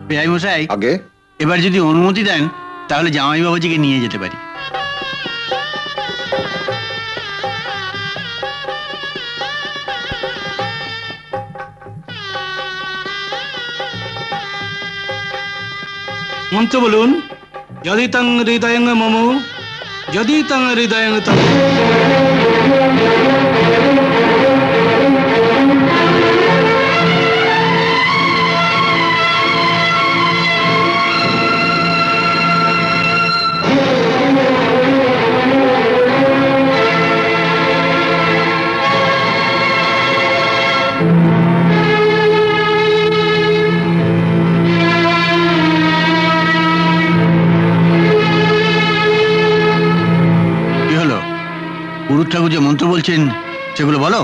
বেআই মশাই, আগে এবার যদি অনুমতি দেন তাহলে জামাই বাবুজিকে নিয়ে যেতে পারি। মন্ত্র বলুন। যদি তং হৃদয়ং মম, যদি তং হৃদয়ং তব। পুরুষ ঠাকুর যে মন্ত্র বলছেন সেগুলো বলো।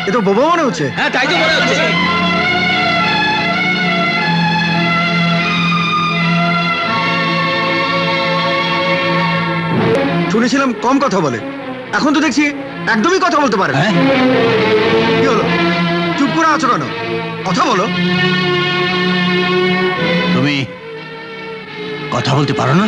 এ তো বোবা মনে হচ্ছে। হ্যাঁ তাই তো মনে হচ্ছে। শুনেছিলাম কম কথা বলে, এখন তো দেখছি একদমই কথা বলতে পারে। কি হলো, চুপ করে আছো কেন? কথা বলো। তুমি কথা বলতে পারো না?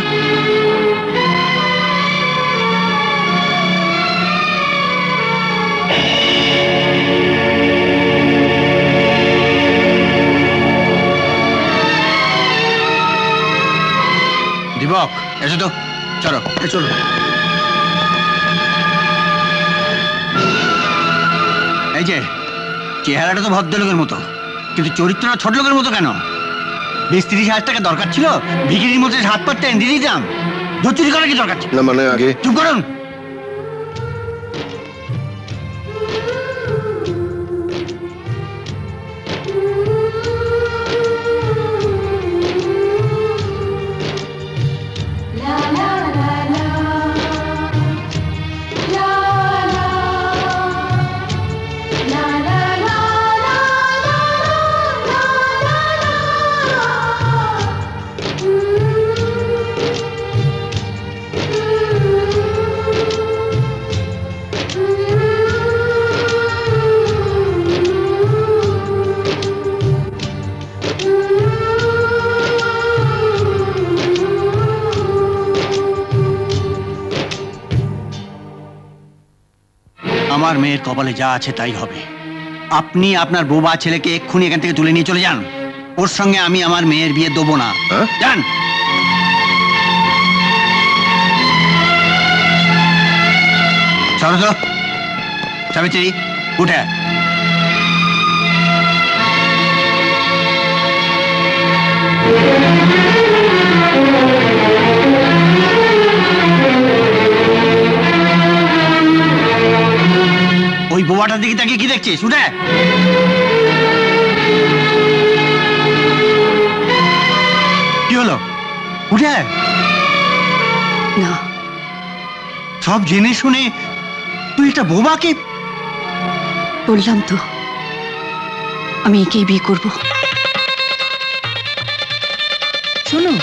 দীপক, এসো তো, চলো চলো। এই যে চেহারাটা তো ভদ্রলোকের মতো, কিন্তু চরিত্রটা ছোট লোকের মতো কেন? 20-30 হাজার টাকা দরকার ছিল, ভিখিরির মধ্যে হাত পাততে দিয়ে দিতাম। ধর্চুরি করার কি দরকার ছিল? না মানে আগে চুপ করুন। আমার মেয়ের কপালে যা আছে তাই হবে। আপনি আপনার বোবা ছেলেকে এক্ষুনি এখান থেকে তুলে নিয়ে চলে যান। ওর সঙ্গে আমি আমার মেয়ের বিয়ে দেবো না। যান। চলো, সাবিত্রী উঠে। ওই বোবাটার দিকে তাকিয়ে কি দেখছিস? উঠে। কি হলো? উঠে না, সব জেনে শুনে তুই একটা বোবাকে? বললাম তো আমি একেই বিয়ে করব। শোনো,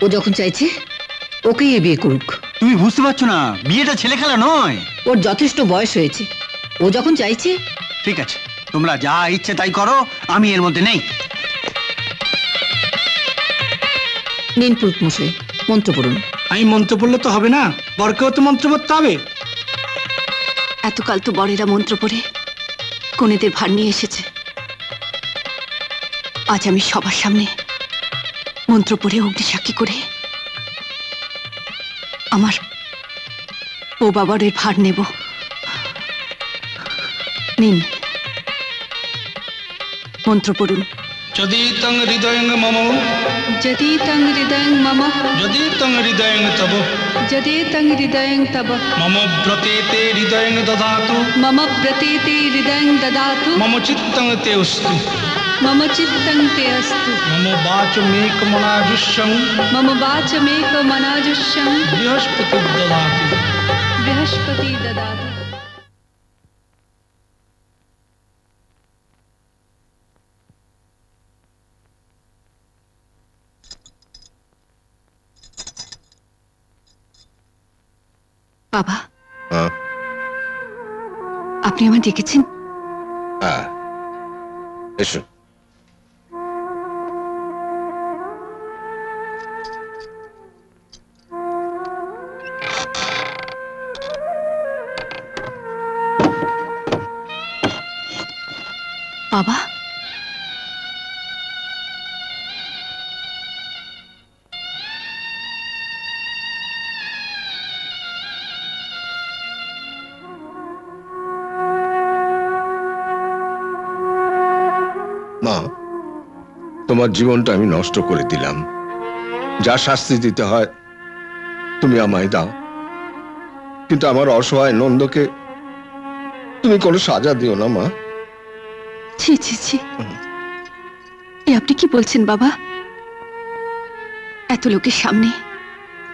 ও যখন চাইছে ওকেই বিয়ে করুক। তুমি বুঝতে পারছো না, বিয়েটা ছেলে খেলা নয়। ওর যথেষ্ট বয়স হয়েছে, ও যখন চাইছে। ঠিক আছে, তোমরা যা ইচ্ছে তাই করো, আমি এর মধ্যে নেই। নিন পুরুত মশাই, মন্ত্র পড়ুন। আমি মন্ত্র পড়লে তো হবে না, বরকেও তো মন্ত্র পড়তে হবে। এতকাল তো বড়েরা মন্ত্র পড়ে কনেদের ভার নিয়ে এসেছে, আজ আমি সবার সামনে মন্ত্র পড়ে অগ্নি সাক্ষী করে আমার ও বাবারের ভার নেব। নিন, মন্ত্র পড়ুন। যদি তং হৃদয়ং মম, যদি তং হৃদয়ং মম, যদি তং হৃদয়ং তব, যদি তং হৃদয়ং তব, মম ব্রতেতে হৃদয়ং দদাতু, মম ব্রতেতে হৃদয়ং দদাতু, মম চিত্তং তে অস্তু, মম চিত্তং তে অস্তু, মম বাচমেকমনাজুষ্যং, মম বাচমেকমনাজুষ্যং, বৃহস্পতি দদাতু, বৃহস্পতি দদাতু। বাবা, হ্যাঁ আপনি আমায় ডেকেছেন? হ্যাঁ, এসো। বাবা, মা, তোমার জীবনটা আমি নষ্ট করে দিলাম। যা শাস্তি দিতে হয় তুমি আমায় দাও, কিন্তু আমার অসহায় নন্দকে তুমি কোনো সাজা দিও না মা। ছি ছি ছি, এ আপনি কি বলছেন বাবা? এত লোকের সামনে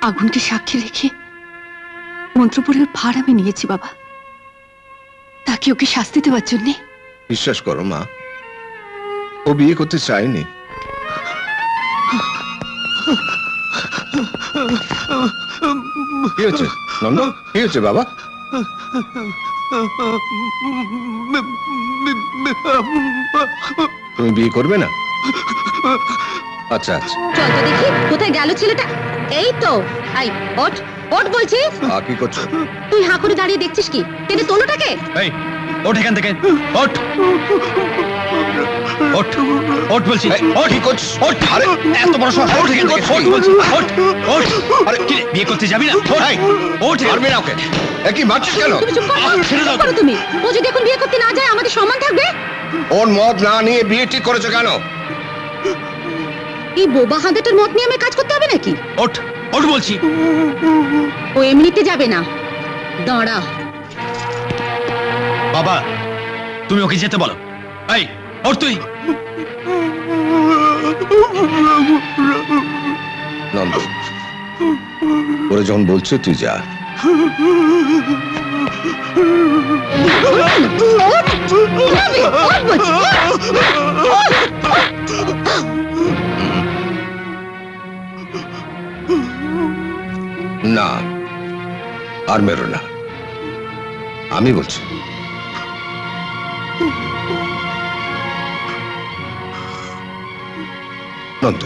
আগুনকে সাক্ষী রেখে মন্ত্রপুরের ভার আমি নিয়েছি বাবা, তাকে ওকে শাস্তি দেওয়ার জন্যে। বিশ্বাস করো মা, ও বিয়ে করতে চায়নি। কি হচ্ছে নন্দ, কি হচ্ছে বাবা? তুমি বিয়ে করবে না? আচ্ছা আচ্ছা, চল তো দেখি কোথায় গেল ছেলেটা। এই তো, আই ওঠ ওঠ বলছি। কি করছো? তুই হাঁ করে দাঁড়িয়ে দেখছিস কি? টেনে তোলোটাকে। এই ওঠ এখান থেকে, ওঠ ওঠ ওঠ বলছি, ওঠ। কি করছিস? ওঠ, আরে এত বড় সাহস, ওঠ এখান থেকে, ওঠ বলছি, ওঠ ওঠ। আরে কি রে, বিয়ে করতে যাবি না? ওঠ, ওঠ। পারবে না ওকে। কি মারছিস কেন? তুমি চুপ করো, ছেড়ে দাও চুপ করো তুমি। ও যদি এখন বিয়ে করতে না যায় আমাদের সম্মান থাকবে? ওর মত না নিয়ে বিয়ে ঠিক করেছো কেন? এই বোবা হাঁদাটার মত নিয়ে আমি কাজ করতে হবে নাকি? ওঠ, ওঠ বলছি। ও এমনিতে যাবে না, দাঁড়া। বাবা, তুমি ওকে যেতে বলো। এই ওঠ তুই। নন্দ, ওরা যখন বলছে তুই যা। না, আর মেরো না, আমি বলছি। নন্দ,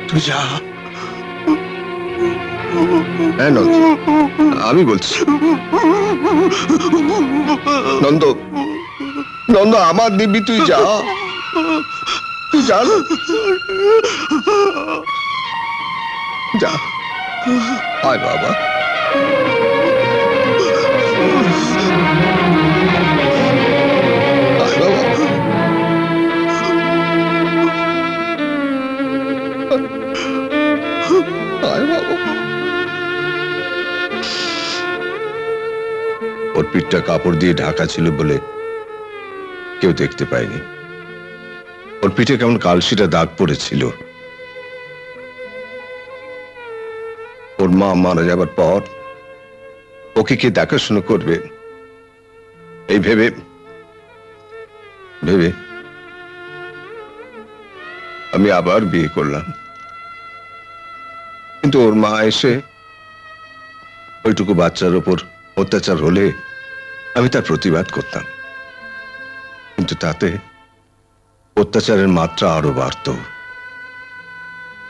তুই যা। হ্যাঁ নন্দ, আমি বলছি। নন্দ, নন্দ আমার দিবি, তুই যা, তুই যা না। যা, আয় বাবা। আয় বাবা। আয় বাবা। ওর পিঠটা কাপড় দিয়ে ঢাকা ছিল বলে কেউ দেখতে পায়নি। ওর পিঠে কেমন কালশিটা দাগ পড়েছিল। ওর মা মারা যাবার পর ওকে কে দেখাশোনা করবে এই ভেবে ভেবে আমি আবার বিয়ে করলাম। কিন্তু ওর মা এসে ওইটুকু বাচ্চার ওপর অত্যাচার হলে আমি তার প্রতিবাদ করতাম, কিন্তু তাতে অত্যাচারের মাত্রা আরো বাড়ত।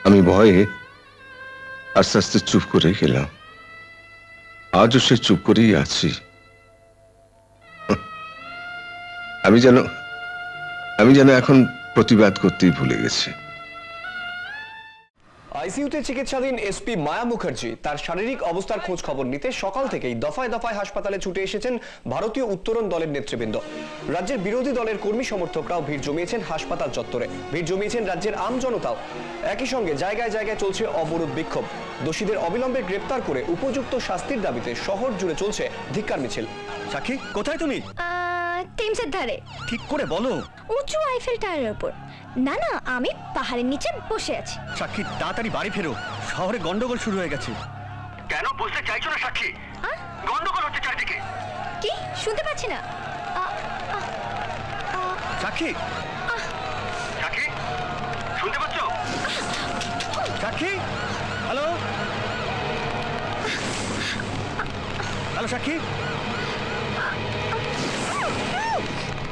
আমি ভয়ে আস্তে আস্তে চুপ করে গেলাম। আজও সে চুপ করেই আছি। আমি যেন এখন প্রতিবাদ করতেই ভুলে গেছি। আইসিইউতে চিকিৎসাধীন এসপি মায়া মুখার্জি তার শারীরিক অবস্থার খোঁজ খবর নিতে সকাল থেকেই দফায় দফায় হাসপাতালে ছুটে এসেছেন ভারতীয় উত্তরণ দলের নেতৃবৃন্দ। রাজ্যের বিরোধী দলের কর্মী সমর্থকরাও ভিড় জমিয়েছেন হাসপাতাল চত্বরে, ভিড় জমিয়েছেন রাজ্যের আম জনতাও। একই সঙ্গে জায়গায় জায়গায় চলছে অবরোধ বিক্ষোভ। দোষীদের অবিলম্বে গ্রেপ্তার করে উপযুক্ত শাস্তির দাবিতে শহর জুড়ে চলছে ধিক্কার মিছিল। সাক্ষী, কোথায় তুমি? টেমসের ধারে। ঠিক করে বলো। উঁচু আইফেল টাওয়ারের উপর। না না, আমি পাহাড়ের নিচে বসে আছি। সাক্ষী, তাড়াতাড়ি বাড়ি ফেরো, শহরে গন্ডগোল শুরু হয়ে গেছে। কেন বুঝতে চাইছো না সাক্ষী? গন্ডগোল হচ্ছে চারদিকে। কি শুনতে পাচ্ছি না। সাক্ষী, সাক্ষী, শুনতে পাচ্ছো? সাক্ষী, হ্যালো। ভালো সাক্ষী?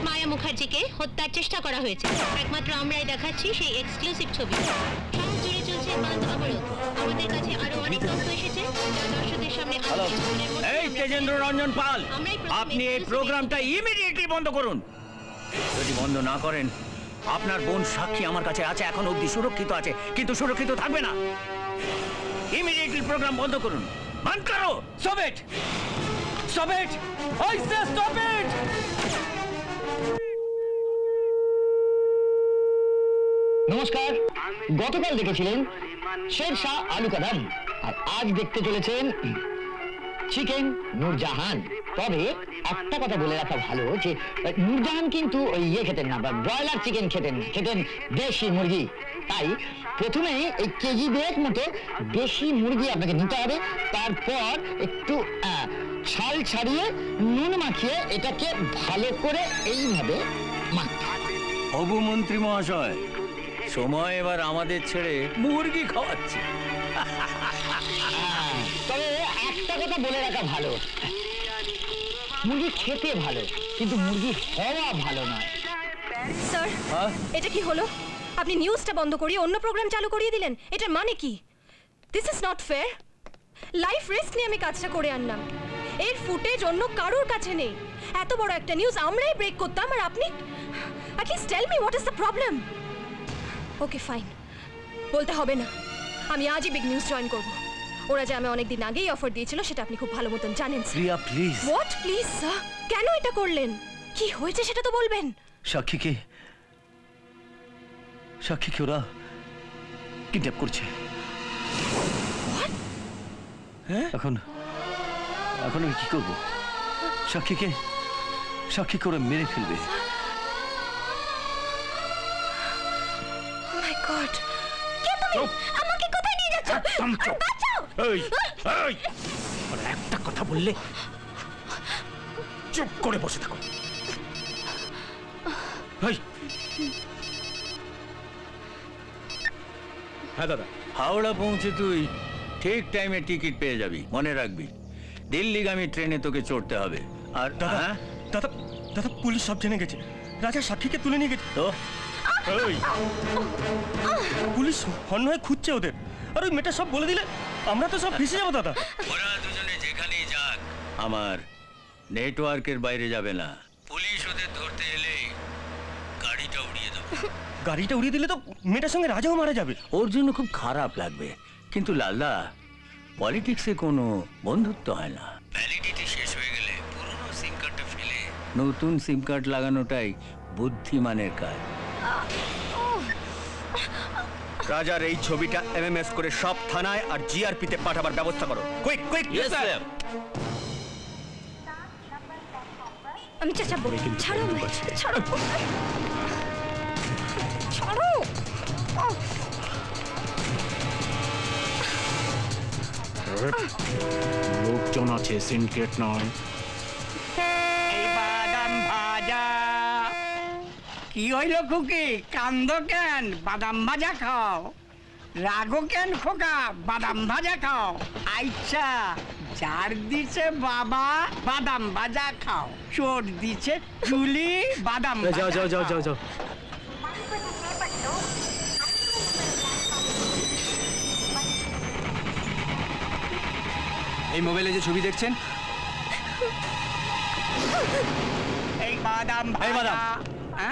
মায়া মুখার্জিকে হত্যার চেষ্টা করা হয়েছে, একমাত্র আমরাই দেখাচ্ছি সেই এক্সক্লুসিভ ছবি। শহর জুড়ে চলছে বাঁধ অবরোধ। আমাদের কাছে আরো অনেক তথ্য এসেছে যা দর্শকদের সামনে এই তেজেন্দ্র রঞ্জন পাল, আপনি এই প্রোগ্রামটা ইমিডিয়েটলি বন্ধ করুন। যদি বন্ধ না করেন, আপনার বোন সাক্ষী আমার কাছে আছে, এখন অবধি সুরক্ষিত আছে, কিন্তু সুরক্ষিত থাকবে না। ইমিডিয়েটলি প্রোগ্রাম বন্ধ করুন। বন্ধ করো। Stop it, stop it, I say stop it. নমস্কার। গতকাল দেখেছিলেন শেরশাহ আলু কাদাম, আর আজ দেখতে চলেছেন চিকেন নূরজাহান। তবে একটা কথা বলে রাখা ভালো যে নূরজাহান কিন্তু ওই খেতেন না, বা ব্রয়লার চিকেন খেতেন না, খেতেন দেশি মুরগি। তাই প্রথমে এই কেজি 2 মতো দেশি মুরগি আপনাকে নিতে হবে, তারপর একটু ছাল ছাড়িয়ে নুন মাখিয়ে এটাকে ভালো করে এইভাবে মাখতে হবে। হবু মন্ত্রী মহাশয়, সময় এবার আমাদের ছেড়ে মুরগি খাওয়াচ্ছে। তবে একটা কথা বলে রাখা ভালো, মুরগি খেতে ভালো, কিন্তু মুরগি হওয়া ভালো নয়। স্যার, এটা কি হলো? আপনি নিউজটা বন্ধ করিয়ে অন্য প্রোগ্রাম চালু করিয়ে দিলেন। এটার মানে কি? This is not fair. Life risk নিয়ে আমি কাজটা করে আনলাম, এর ফুটেজ অন্য কারোর কাছে নেই। এত বড় একটা নিউজ আমরাই ব্রেক করতাম, আর আপনি at least tell me what is the problem. Okay fine, বলতে হবে না, আমি আজই বিগ নিউজ জয়েন করব। ওরা যে আমি অনেকদিন আগেই অফার দিয়েছিল সেটা আপনি খুব ভালো মতন জানেন। প্রিয়া প্লিজ। What please sir? কেন এটা করলেন? কি হয়েছে সেটা তো বলবেন। সাক্ষীকে ওরা কিডন্যাপ করছে। এখন আমি কি করবো? সাক্ষীকে ওরা মেরে ফেলবে। মাই গড, কে তুমি? আমাকে কোথায় নিয়ে যাচ্ছ? বাঁচাও! এই আর একটা কথা বললে চুপ করে বসে থাকো। হ্যাঁ দাদা, হাওড়া পৌঁছে তুই ঠিক টাইমে টিকিট পেয়ে যাবি। মনে রাখবি, দিল্লিগামী ট্রেনে তোকে চড়তে হবে। আর দাদা দাদা দাদা পুলিশ সব জেনে গেছে, রাজা সাক্ষীকে তুলে নিয়ে গেছে। তো পুলিশ হন্যে খুঁজছে ওদের, আর ওই মেয়েটা সব বলে দিলে আমরা তো সব ফেসে যাবো দাদা। ওরা দুজনে যেখানেই যাক, আমার নেটওয়ার্কের বাইরে যাবে না। পুলিশ ওদের ধরতে এলেই গাড়িটা উড়িয়ে দেবে। গাড়িটা উড়িয়ে দিলে তো মেয়েটার সঙ্গে রাজাও মারা যাবে। ওর জন্য খুব খারাপ লাগবে, কিন্তু লালদা, পলিটিক্সে কোনো বন্ধুত্ব হয় না। ভ্যালিডিটি শেষ হয়ে গেলে পুরনো সিম কার্ডটা ফেলে নতুন সিম কার্ড লাগানোটাই বুদ্ধিমানের কাজ। রাজার এই ছবিটা এমএমএস করে সব থানায় আর জিআরপিতে পাঠাবার ব্যবস্থা করো। Quick quick. আমি চাচাবো। ছাড়ো আমায়, ছাড়ো, ছাড়ো। লোকজন আছে, সিনকেট নয়। এই বাদাম ভাজা কি হইল খুকি? কান্দ কেন? বাদাম ভাজা খাও। রাগো কেন খোকা? বাদাম ভাজা খাও। আচ্ছা, যার দিছে বাবা বাদাম ভাজা খাও, চোর দিছে চুলি বাদাম। যাও যাও যাও যাও যাও। এই মোবাইলে যে ছবি দেখছেন, এই বাদাম ভাজা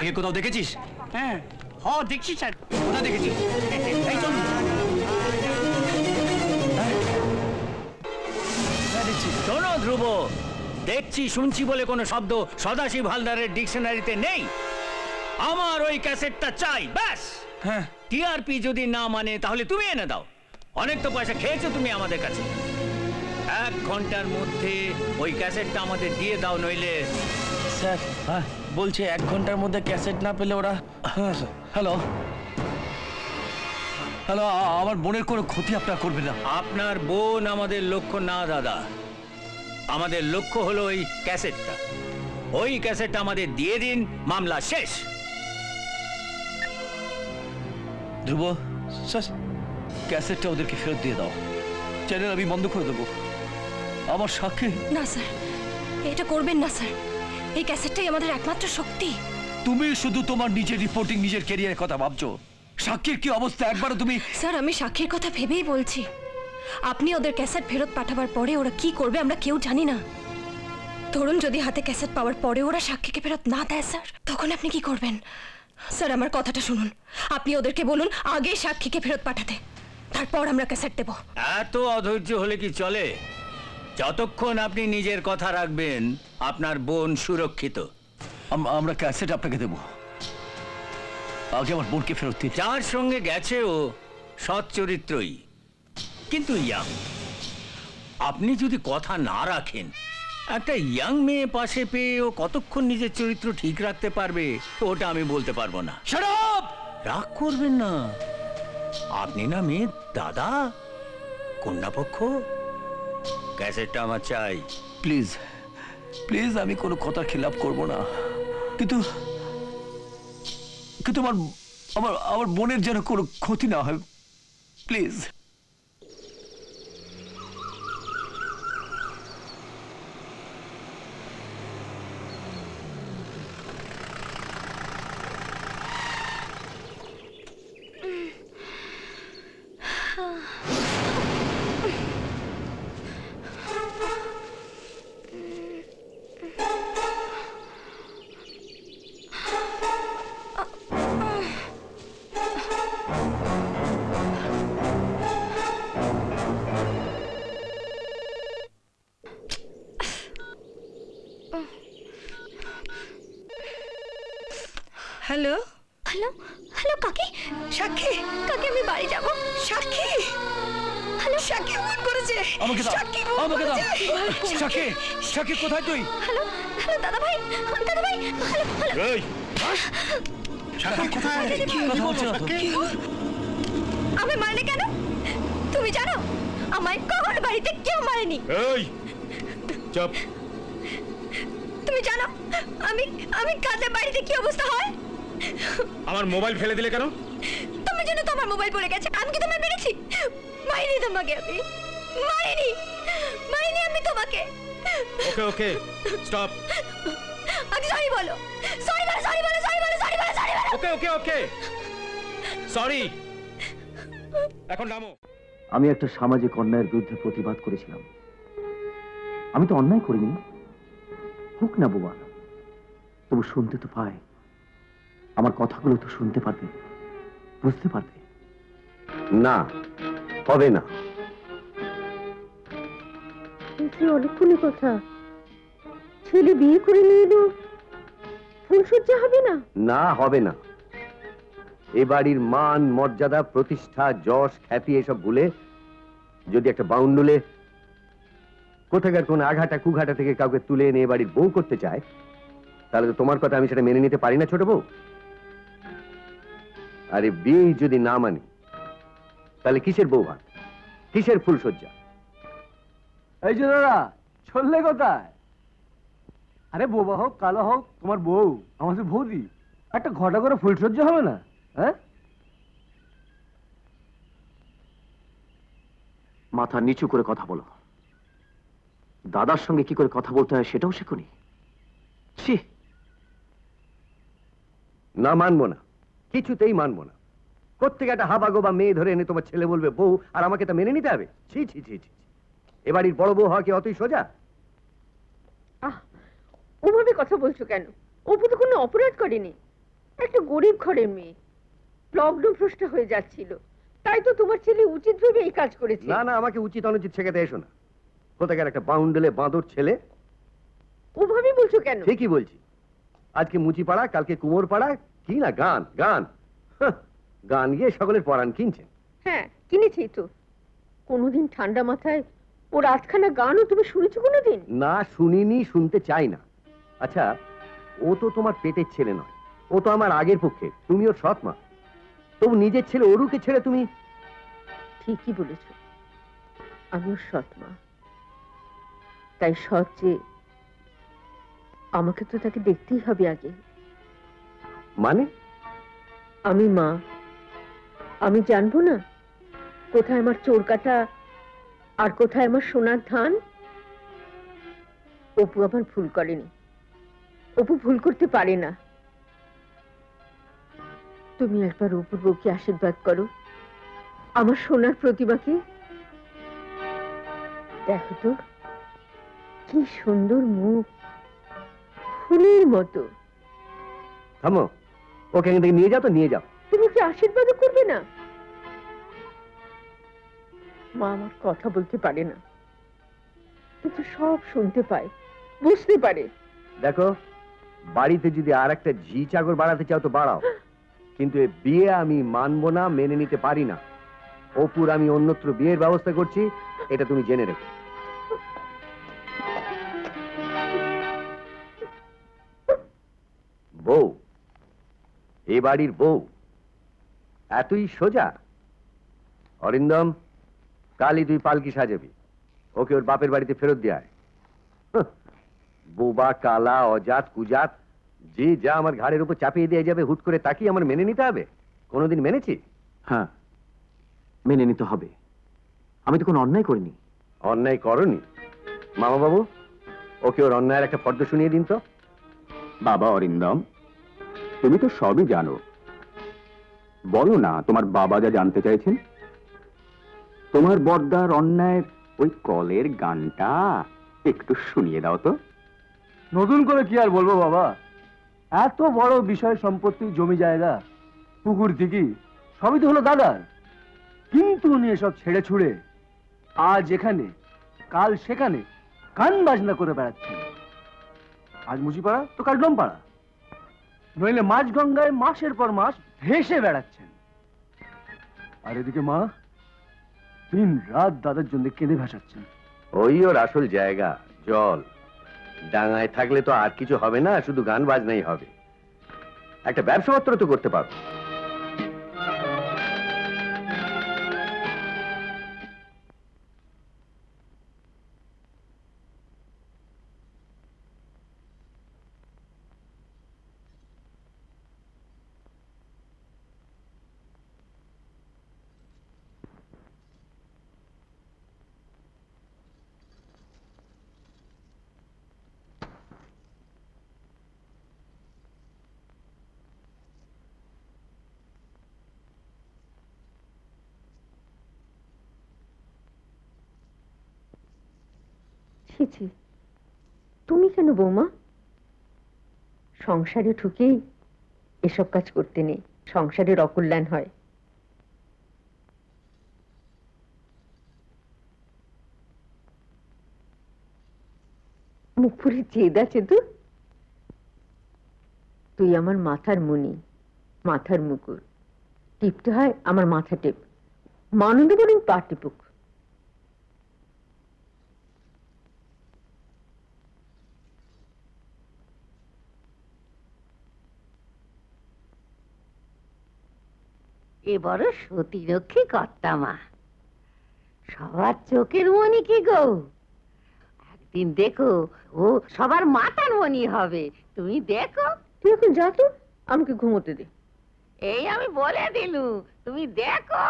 একে কোথাও দেখেছিস? হ্যাঁ, দেখছি স্যার। কোথায় দেখেছিস? এই চল। শোনো ধ্রুব, দেখছি শুনছি বলে কোনো শব্দ সদাশিব হালদারের ডিকশনারিতে নেই। আমার ওই ক্যাসেটটা চাই, ব্যাস। হ্যাঁ, টিআরপি যদি না মানে তাহলে তুমি এনে দাও। অনেক তো পয়সা খেয়েছো তুমি আমাদের কাছে। 1 ঘন্টার মধ্যে ওই ক্যাসেটটা আমাদের দিয়ে দাও, নইলে। স্যার বলছে 1 ঘন্টার মধ্যে ক্যাসেট না পেলে ওরা। হ্যালো হ্যালো, আমার বোনের কোনো ক্ষতি আপনারা করবেন না। আপনার বোন আমাদের লক্ষ্য না দাদা, আমাদের লক্ষ্য হলো ওই ক্যাসেটটা। ওই ক্যাসেটটা আমাদের দিয়ে দিন, মামলা শেষ। ধ্রুব, ক্যাসেটটা ওদেরকে ফেরত দিয়ে দাও, চ্যানেল আমি বন্ধ করে দেবো। আমার সাক্ষী। না স্যার, এটা করবেন না স্যার। এই ক্যাসেটটাই আমাদের একমাত্র শক্তি। তুমি শুধু তোমার নিজের রিপোর্টিং, নিজের ক্যারিয়ারের কথা ভাবছো। সাক্ষীর কি অবস্থা একবারও তুমি? স্যার, আমি সাক্ষীর কথা ভেবেই বলছি। আপনি ওদের ক্যাসেট ফেরত পাঠাবার পরে ওরা কি করবে আমরা কেউ জানি না। ধরুন যদি হাতে ক্যাসেট পাওয়ার পরে ওরা সাক্ষীকে ফেরত না দেয় স্যার, তখন আপনি কি করবেন? স্যার, আমার কথাটা শুনুন। আপনি ওদেরকে বলুন আগে সাক্ষীকে ফেরত পাঠাতে, তারপর আমরা ক্যাসেট দেব। এত অধৈর্য হলে কি চলে? যতক্ষণ আপনি নিজের কথা রাখবেন আপনার বোন সুরক্ষিত। আমরা ক্যাসেট আপনাকে দেব, আগে আমার বোনকে ফেরত দিন। যার সঙ্গে গেছে ও সৎ চরিত্রই, কিন্তু ইয়াং। আপনি যদি কথা না রাখেন, একটা ইয়াং মেয়ে পাশে পেয়ে ও কতক্ষণ নিজের চরিত্র ঠিক রাখতে পারবে ওটা আমি বলতে পারবো না। রাগ করবেন না, আপনি না মেয়ের দাদা, কন্যাপক্ষ। ক্যাসেটটা আমার চাই। প্লিজ প্লিজ, আমি কোনো কথা খিলাপ করব না, কিন্তু কিন্তু আমার আমার আমার বোনের যেন কোনো ক্ষতি না হয়, প্লিজ। হ্যালো হ্যালো হ্যালো, কাকি। সাক্ষী, কাকি আমি বাড়ি যাব। সাক্ষী, হ্যালো। সাক্ষী ফোন করেছে। আমাকে দাও, আমাকে দাও। সাক্ষী, সাক্ষী কোথায় তুই? হ্যালো হ্যালো, দাদা ভাই, দাদা ভাই, হ্যালো হ্যালো। এই সাক্ষী কোথায়? কি কথা বলছো? আমি মারলে কেন তুমি জানো? আমায় কখনো বাড়িতে কেউ মারেনি। এই চুপ। তুমি জানো আমি আমি কাজে বাড়িতে কি অবস্থা হয়? আমার মোবাইল ফেলে দিলে কেন? তুমি জানো তো আমার মোবাইল পড়ে গেছে। আমি কি তোমায় মেরেছি? মারিনি তোমাকে, আমি মারিনি, মারিনি আমি তোমাকে। ওকে ওকে, স্টপ। আগে সরি বলো, সরি বলো, সরি বলো, সরি বলো, সরি বলো, সরি বলো। ওকে ওকে ওকে, সরি। এখন নামো। আমি একটা সামাজিক অন্যায়ের বিরুদ্ধে প্রতিবাদ করেছিলাম। আমি তো অন্যায় করিনি, হোক না বোমা, তবু শুনতে তো পায়। আমার কথাগুলো তো শুনতে পারবে, বুঝতে পারবে। না, হবে না। অনেকক্ষণই কথা। ছেলে বিয়ে করে নিয়ে এলো, ফুলসজ্জা হবে না? না, হবে না। এ বাড়ির মান, মর্যাদা, প্রতিষ্ঠা, যশ, খ্যাতি এসব ভুলে যদি একটা বাউন্ডুলে কোথাকার কোন আঘাটা কুঘাটা থেকে কাউকে তুলে এনে এ বাড়ির বউ করতে চায়, তাহলে তো তোমার কথা আমি সেটা মেনে নিতে পারি না ছোট বউ। আরে বিয়ে যদি না মানি, তাহলে কিসের বউ ভাত, কিসের ফুলসজ্জা? এই যে দাদা, চললে কোথায়? আরে বোবা হোক কালো হোক, তোমার বউ আমাদের বৌদি, একটা ঘটা করে ফুলসজ্জা হবে না? হ্যাঁ, মাথা নিচু করে কথা বলো। দাদার সঙ্গে কি করে কথা বলতে হয় সেটাও শেখনি। না, মানবো না, কিছুতেই মানবো না। কোত্থেকে একটা হাবাগোবা মেয়ে ধরে এনে তোমার ছেলে বলবে বউ, আর আমাকে তা মেনে নিতে হবে? ছি ছি ছি ছি। এ বাড়ির বড় বউ হওয়া কি অতই সোজা? ওভাবে কথা বলছো কেন? অপু তো কোনো অপরাধ করেনি, একটা গরিব ঘরের মেয়ে, লগ্ন ভ্রষ্ট হয়ে যাচ্ছিল, তাই তো তোমার ছেলে উচিত ভেবে এই কাজ করেছে। না না, আমাকে উচিত অনুচিত শেখাতে এসো না। কোথাকার একটা বাউন্ডেলে বাঁদর ছেলে। ওভাবে বলছো কেন? ঠিকই বলছি। আজকে মুচি পাড়া, কালকে কুমোর পাড়া, কি না গান গান, গান গিয়ে সকলের পরাণ কিনছেন। হ্যাঁ, কিনেছি তো। কোনোদিন ঠান্ডা মাথায় ওর আটখানা গানও তুমি শুনেছো কোনোদিন? না, শুনিনি, শুনতে চাই না। আচ্ছা, ও তো তোমার পেটের ছেলে নয়, ও তো আমার আগের পক্ষে, তুমি ওর সৎ মা। তবু নিজের ছেলে অরুকে ছেড়ে তুমি। ঠিকই বলেছ, আমি ওর সৎ মা, তাই সৎ যে আমাকে তো তাকে দেখতেই হবে আগে। মানে? আমি মা, আমি জানবো না কোথায় আমার চোর কাটা আর কোথায় আমার সোনার ধান? অপু আমার ভুল করেনি, অপু ভুল করতে পারে না। তুমি একবার অপুর বউকে আশীর্বাদ করো, আমার সোনার প্রতিমাকে। দেখো তো কি সুন্দর মুখ, ফুলের মতো। থামো, ওকে এখান থেকে নিয়ে যাও তো, নিয়ে যাও। তুমি কি আশীর্বাদও করবে না? মা আমার কথা বলতে পারে না, কিন্তু সব শুনতে পায়, বুঝতে পারে। দেখো, বাড়িতে যদি আর একটা ঝি চাকর বাড়াতে চাও তো বাড়াও, কিন্তু এই বিয়ে আমি মানবো না, মেনে নিতে পারি না। অপুর আমি অন্যত্র বিয়ের ব্যবস্থা করছি, এটা তুমি জেনে রেখো। বউ, এ বাড়ির বউ এতই সোজা? অরিন্দম, কালই তুই পালকি সাজাবি, ওকে ওর বাপের বাড়িতে ফেরত দিয়ে আয়। বোবা, কালা, অজাত, কুজাত, যে যা আমার ঘাড়ের উপর চাপিয়ে দিয়ে যাবে হুট করে, তাকেই আমার মেনে নিতে হবে? কোনোদিন মেনেছি? হ্যাঁ, মেনে নিতে হবে। আমি তো কোনো অন্যায় করিনি। অন্যায় করনি? মামা বাবু, ওকে ওর অন্যায়ের একটা ফর্দ শুনিয়ে দিন তো। বাবা অরিন্দম, তুমি তো সবই জানো, বলো না তোমার বাবা যা জানতে চাইছেন। তোমার বড়দার অন্যায়ের ওই কলের গানটা একটু শুনিয়ে দাও তো। নতুন করে কি আর বলবো বাবা, এত বড় বিষয় সম্পত্তি, জমি জায়গা, পুকুর দিঘি সবই তো হলো দাদার, কিন্তু উনি এসব ছেড়ে ছুড়ে আজ এখানে কাল সেখানে গান বাজনা করে বেড়াচ্ছেন। আজ মুচিপাড়া তো কাল ডোমপাড়া, নইলে মাঝ গঙ্গায় মাসের পর মাস ভেসে বেড়াচ্ছেন। আর এদিকে মা দিন রাত দাদার জন্য কেঁদে ভাসাচ্ছেন। ওই ওর আসল জায়গা, জল। ডাঙায় থাকলে তো আর কিছু হবে না, শুধু গান বাজনাই হবে। একটা ব্যবসাপত্র তো করতে পারো। তুমি কেন বৌমা? সংসারে ঢুকেই এসব কাজ করতে নেই, সংসারের অকল্যাণ হয়। মুখ পুরে জেদ আছে তো? তুই আমার মাথার মণি, মাথার মুকুর, টিপতে হয় আমার মাথা টেপ, মানন্দ বরং পা টিপুক। এবার সতীরক্ষী কর্তা মা, সবার চোখের মনি কি গো, একদিন দেখো ও সবার মাথার মনি হবে, তুমি দেখো। তুই এখন যা তো, আমাকে ঘুমোতে দে। এই আমি বলে দিলু, তুমি দেখো।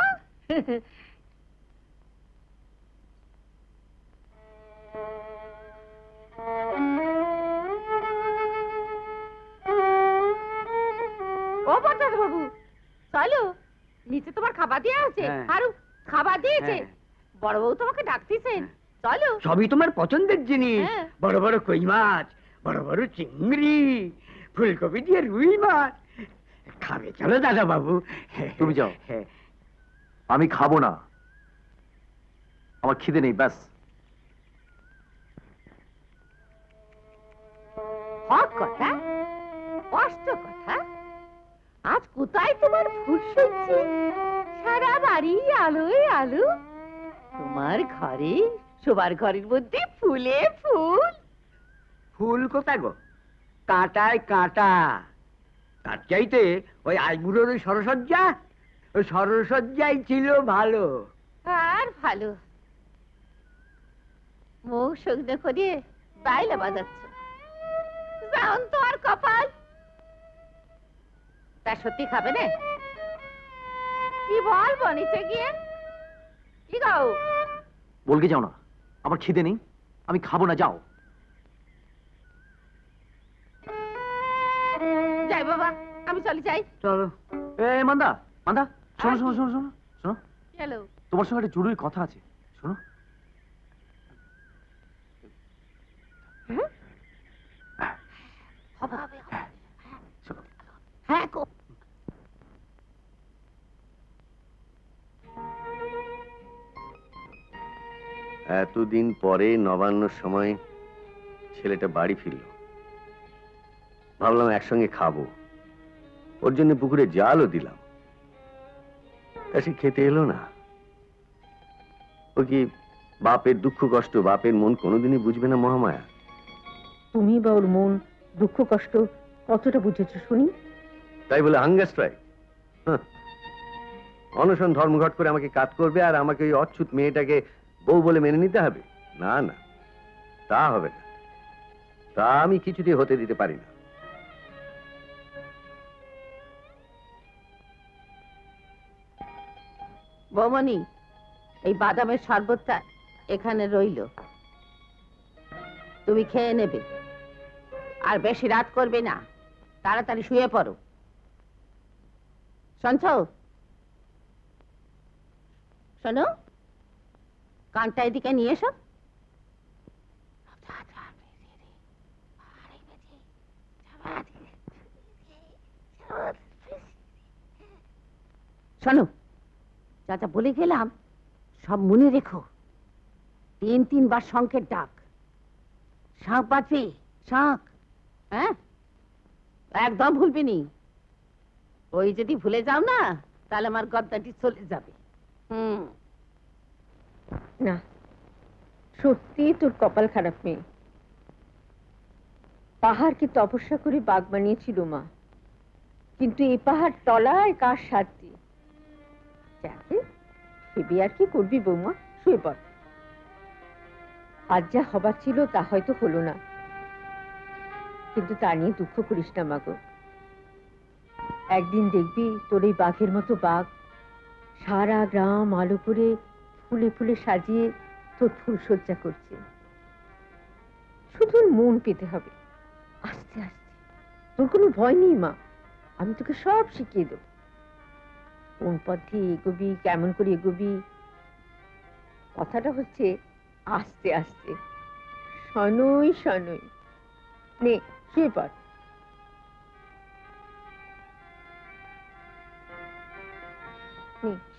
ও বরদাদ বাবু, চলো, নিচে তোমার খাবার দেওয়া আছে। আর খাবার দিয়েছে, বড় বউ তোমাকে ডাকতেছেন, চলো। সবই তোমার পছন্দের জিনিস, বড় বড় কই মাছ, বড় বড় চিংড়ি, ফুলকপি দিয়ে রুই মাছ খাবে, চলো দাদা বাবু। তুমি যাও, আমি খাবো না, আমার খিদে নেই, ব্যাস। হক কথা, স্পষ্ট কথা, আজ কোথায় তোমার ফুল সজ্জি, সারা বাড়ি আলোয় আলো, তোমার ঘরে শোবার ঘরের মধ্যে ফুলে ফুল। ফুল কোথায় গো, কাঁটায় কাঁটা, তার চাইতে ওই আইবুড়োর ওই সরসজ্জা, ওই সরসজ্জাই ছিল ভালো। আর ভালো, মুখ শুকনো করে বাইলে বাজাচ্ছ, যাও তো আর কপাল। তা সত্যি খাবে না? কি বলবো নিচে গিয়ে? কি গাও? বলকে যাও না, আমার খিদে নেই, আমি খাবো না, যাও। বাবা আমি চলে যাই। চলো। এই মান্দা মান্দা, শোনো শোনো শোনো শোনো শোনো, হ্যালো, তোমার সঙ্গে একটা জরুরি কথা আছে, শোনো। হ্যাঁ গো। এতদিন পরে নবান্নর সময় ছেলেটা বাড়ি ফিরল, ভাবলাম একসঙ্গে খাবো, ওর জন্য পুকুরে জালও দিলাম, তা সে খেতে এলো না। ও কি বাপের দুঃখ কষ্ট, বাপের মন কোনোদিনই বুঝবে না মহামায়া? তুমি বা ওর মন দুঃখ কষ্ট কতটা বুঝেছো শুনি? তাই বলে হাঙ্গার স্ট্রাইক? অনশন ধর্মঘট করে আমাকে কাজ করবে আর আমাকে ওই অচ্ছুত মেয়েটাকে বউ বলে মেনে নিতে হবে? না না, তা হবে না, তা আমি কিছুতেই হতে দিতে পারি না। বৌমনি, এই বাদামের শরবতটা এখানে রইল, তুমি খেয়ে নেবে, আর বেশি রাত করবে না, তাড়াতাড়ি শুয়ে পড়ো। শুনছো? শোনো, কানটা এদিকে নিয়ে এসো। শোনো, যা যা বলে গেলাম সব মনে রেখো। 3 বার শঙ্খের ডাক, শাঁখ বাজবে, শাঁখ, হ্যাঁ একদম ভুলবি নি। ওই যদি ভুলে যাও না তাহলে আমার গদ্দাটি চলে যাবে। না, সত্যি তোর কপাল খারাপ মেয়ে। পাহাড়কে তপস্যা করে বাঘ বানিয়েছিল মা, কিন্তু এই পাহাড় তলায় কার সাথে যাকে ভেবে আর কি করবি বৌমা, শুয়ে পড়। আজ যা হবার ছিল তা হয়তো হলো না, কিন্তু তা নিয়ে দুঃখ করিস না মাগো। একদিন দেখবি তোর এই বাঘের মতো বাঘ সারা গ্রাম আলো করে ফুলে ফুলে সাজিয়ে তোর ফুলসজ্জা করছে। শুধু মন পেতে হবে, আস্তে আস্তে। তোর কোনো ভয় নেই মা, আমি তোকে সব শিখিয়ে দেব। কোন পথে এগোবি, কেমন করে এগোবি, কথাটা হচ্ছে আস্তে আস্তে, শনই শনই। নে শুয়ে পড়।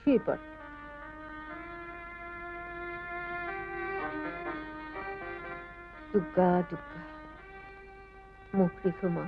শুয়ে পড়। দুর্গা দুর্গা, মুখ রেখো মা।